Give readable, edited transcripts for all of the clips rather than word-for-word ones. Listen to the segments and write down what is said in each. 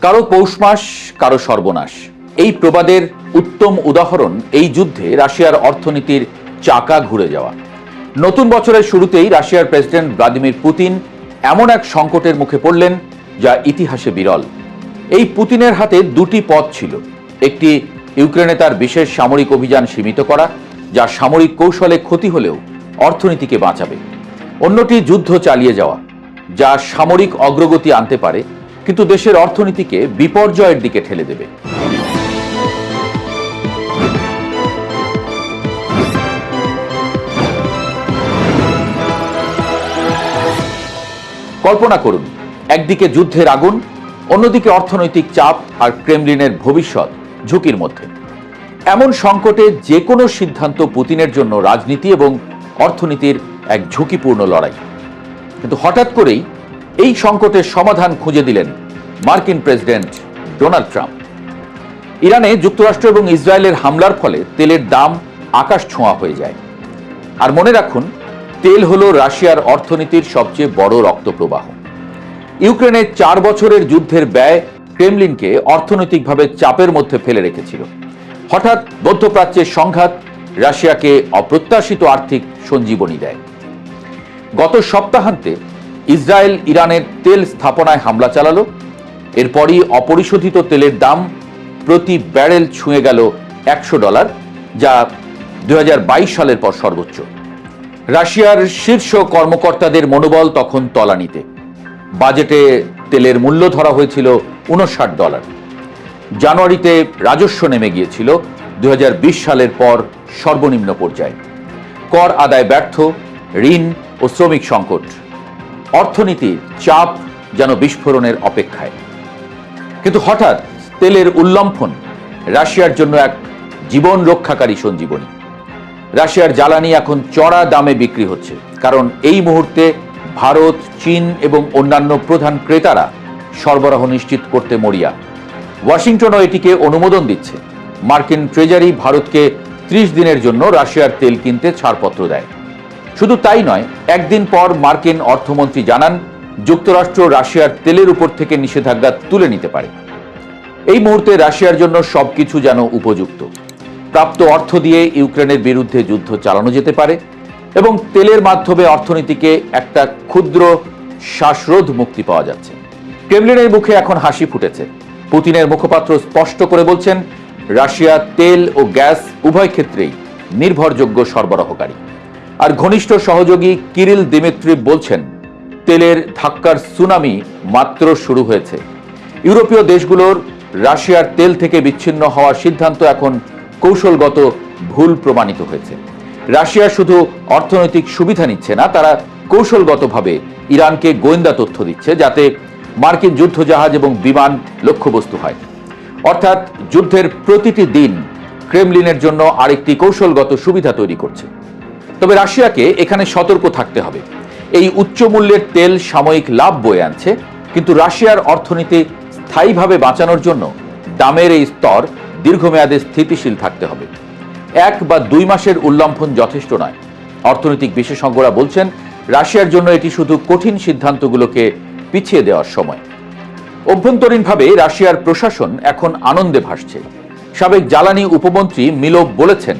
কারো পৌষ মাস, কারো সর্বনাশ, এই প্রবাদের উত্তম উদাহরণ এই যুদ্ধে রাশিয়ার অর্থনীতির চাকা ঘুরে যাওয়া। নতুন বছরের শুরুতেই রাশিয়ার প্রেসিডেন্ট ভ্লাদিমির পুতিন এমন এক সংকটের মুখে পড়লেন যা ইতিহাসে বিরল। এই পুতিনের হাতে দুটি পথ ছিল, একটি ইউক্রেনে তার বিশেষ সামরিক অভিযান সীমিত করা, যা সামরিক কৌশলে ক্ষতি হলেও অর্থনীতিকে বাঁচাবে, অন্যটি যুদ্ধ চালিয়ে যাওয়া, যা সামরিক অগ্রগতি আনতে পারে কিন্তু দেশের অর্থনীতিকে বিপর্যয়ের দিকে ঠেলে দেবে। কল্পনা করুন, একদিকে যুদ্ধের আগুন, অন্যদিকে অর্থনৈতিক চাপ আর ক্রেমলিনের ভবিষ্যৎ ঝুঁকির মধ্যে। এমন সংকটে যে কোনো সিদ্ধান্ত পুতিনের জন্য রাজনীতি এবং অর্থনীতির এক ঝুঁকিপূর্ণ লড়াই। কিন্তু হঠাৎ করেই এই সংকটের সমাধান খুঁজে দিলেন মার্কিন প্রেসিডেন্ট ডোনাল্ড ট্রাম্প। ইরানে যুক্তরাষ্ট্র এবং ইসরায়েলের হামলার ফলে তেলের দাম আকাশ ছোঁয়া হয়ে যায়। আর মনে রাখুন, তেল হলো রাশিয়ার অর্থনীতির সবচেয়ে বড় রক্তপ্রবাহ। ইউক্রেনের 4 বছরের যুদ্ধের ব্যয় ক্রেমলিনকে অর্থনৈতিকভাবে চাপের মধ্যে ফেলে রেখেছিল। হঠাৎ মধ্যপ্রাচ্যের সংঘাত রাশিয়াকে অপ্রত্যাশিত আর্থিক সঞ্জীবনী দেয়। গত সপ্তাহান্তে ইসরায়েল ইরানের তেল স্থাপনায় হামলা চালালো। এরপরই অপরিশোধিত তেলের দাম প্রতি ব্যারেল ছুঁয়ে গেল $100, যা 2022 সালের পর সর্বোচ্চ। রাশিয়ার শীর্ষ কর্মকর্তাদের মনোবল তখন তলানিতে। বাজেটে তেলের মূল্য ধরা হয়েছিল $59। জানুয়ারিতে রাজস্ব নেমে গিয়েছিল 2020 সালের পর সর্বনিম্ন পর্যায়ে। কর আদায় ব্যর্থ, ঋণ ও শ্রমিক সংকট, অর্থনীতির চাপ যেন বিস্ফোরণের অপেক্ষায়। কিন্তু হঠাৎ তেলের উল্লম্ফন রাশিয়ার জন্য এক জীবন রক্ষাকারী সঞ্জীবনী। রাশিয়ার জ্বালানি এখন চড়া দামে বিক্রি হচ্ছে, কারণ এই মুহূর্তে ভারত, চীন এবং অন্যান্য প্রধান ক্রেতারা সরবরাহ নিশ্চিত করতে মরিয়া। ওয়াশিংটনও এটিকে অনুমোদন দিচ্ছে। মার্কিন ট্রেজারি ভারতকে 30 দিনের জন্য রাশিয়ার তেল কিনতে ছাড়পত্র দেয়। শুধু তাই নয়, একদিন পর মার্কিন অর্থমন্ত্রী জানান যুক্তরাষ্ট্র রাশিয়ার তেলের উপর থেকে নিষেধাজ্ঞা তুলে নিতে পারে। এই মুহূর্তে রাশিয়ার জন্য সবকিছু যেন উপযুক্ত। প্রাপ্ত অর্থ দিয়ে ইউক্রেনের বিরুদ্ধে যুদ্ধ চালানো যেতে পারে এবং তেলের মাধ্যমে অর্থনীতিকে একটা ক্ষুদ্র শ্বাসরোধ মুক্তি পাওয়া যাচ্ছে। ক্রেমলিনের মুখে এখন হাসি ফুটেছে। পুতিনের মুখপাত্র স্পষ্ট করে বলছেন, রাশিয়া তেল ও গ্যাস উভয় ক্ষেত্রেই নির্ভরযোগ্য সরবরাহকারী। আর ঘনিষ্ঠ সহযোগী কিরিল দিমিত্রি বলছেন, তেলের ধাক্কার সুনামি মাত্র শুরু হয়েছে। ইউরোপীয় দেশগুলোর রাশিয়ার তেল থেকে বিচ্ছিন্ন হওয়ার সিদ্ধান্ত এখন কৌশলগত ভুল প্রমাণিত হয়েছে। রাশিয়া শুধু অর্থনৈতিক সুবিধা নিচ্ছে না, তারা কৌশলগতভাবে ইরানকে গোয়েন্দা তথ্য দিচ্ছে, যাতে মার্কিন যুদ্ধজাহাজ এবং বিমান লক্ষ্যবস্তু হয়। অর্থাৎ যুদ্ধের প্রতিটি দিন ক্রেমলিনের জন্য আরেকটি কৌশলগত সুবিধা তৈরি করছে। তবে রাশিয়াকে এখানে সতর্ক থাকতে হবে। এই উচ্চ মূল্যের তেল সাময়িক লাভ বয়ে আনছে, কিন্তু রাশিয়ার অর্থনীতি স্থায়ীভাবে বাঁচানোর জন্য দামের এই স্তর দীর্ঘমেয়াদে স্থিতিশীল থাকতে হবে। 1 বা 2 মাসের উল্লম্ফন যথেষ্ট নয়। অর্থনৈতিক বিশেষজ্ঞরা বলছেন, রাশিয়ার জন্য এটি শুধু কঠিন সিদ্ধান্তগুলোকে পিছিয়ে দেওয়ার সময়। অভ্যন্তরীণভাবে রাশিয়ার প্রশাসন এখন আনন্দে ভাসছে। সাবেক জ্বালানি উপমন্ত্রী মিলোভ বলেছেন,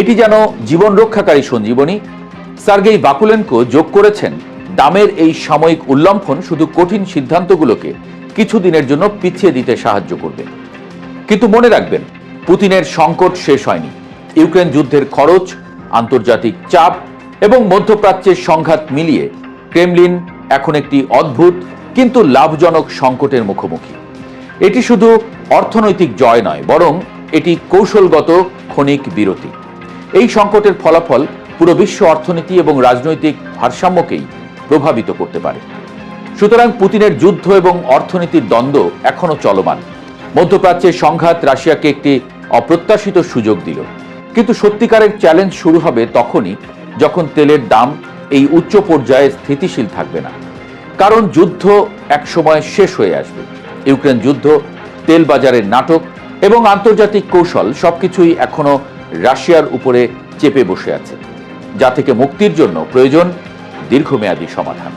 এটি যেন জীবন রক্ষাকারী সঞ্জীবনী। সার্গেই বাকুলেনকো যোগ করেছেন, দামের এই সাময়িক উল্লম্ফন শুধু কঠিন সিদ্ধান্তগুলোকে কিছুদিনের জন্য পিছিয়ে দিতে সাহায্য করবে। কিন্তু মনে রাখবেন, পুতিনের সংকট শেষ হয়নি। ইউক্রেন যুদ্ধের খরচ, আন্তর্জাতিক চাপ এবং মধ্যপ্রাচ্যের সংঘাত মিলিয়ে ক্রেমলিন এখন একটি অদ্ভুত কিন্তু লাভজনক সংকটের মুখোমুখি। এটি শুধু অর্থনৈতিক জয় নয়, বরং এটি কৌশলগত ক্ষণিক বিরতি। এই সংকটের ফলাফল পুরো বিশ্ব অর্থনীতি এবং রাজনৈতিক ভারসাম্যকেই প্রভাবিত করতে পারে। সুতরাং পুতিনের যুদ্ধ এবং অর্থনীতির দ্বন্দ্ব এখনো চলমান। মধ্যপ্রাচ্যের সংঘাত রাশিয়াকে একটি অপ্রত্যাশিত সুযোগ দিল, কিন্তু সত্যিকারের চ্যালেঞ্জ শুরু হবে তখনই যখন তেলের দাম এই উচ্চ পর্যায়ে স্থিতিশীল থাকবে না। কারণ যুদ্ধ একসময় শেষ হয়ে আসবে। ইউক্রেন যুদ্ধ, তেল বাজারের নাটক এবং আন্তর্জাতিক কৌশল সবকিছুই এখনো রাশিয়ার উপরে চেপে বসে আছে, যা থেকে মুক্তির জন্য প্রয়োজন দীর্ঘমেয়াদী সমাধান।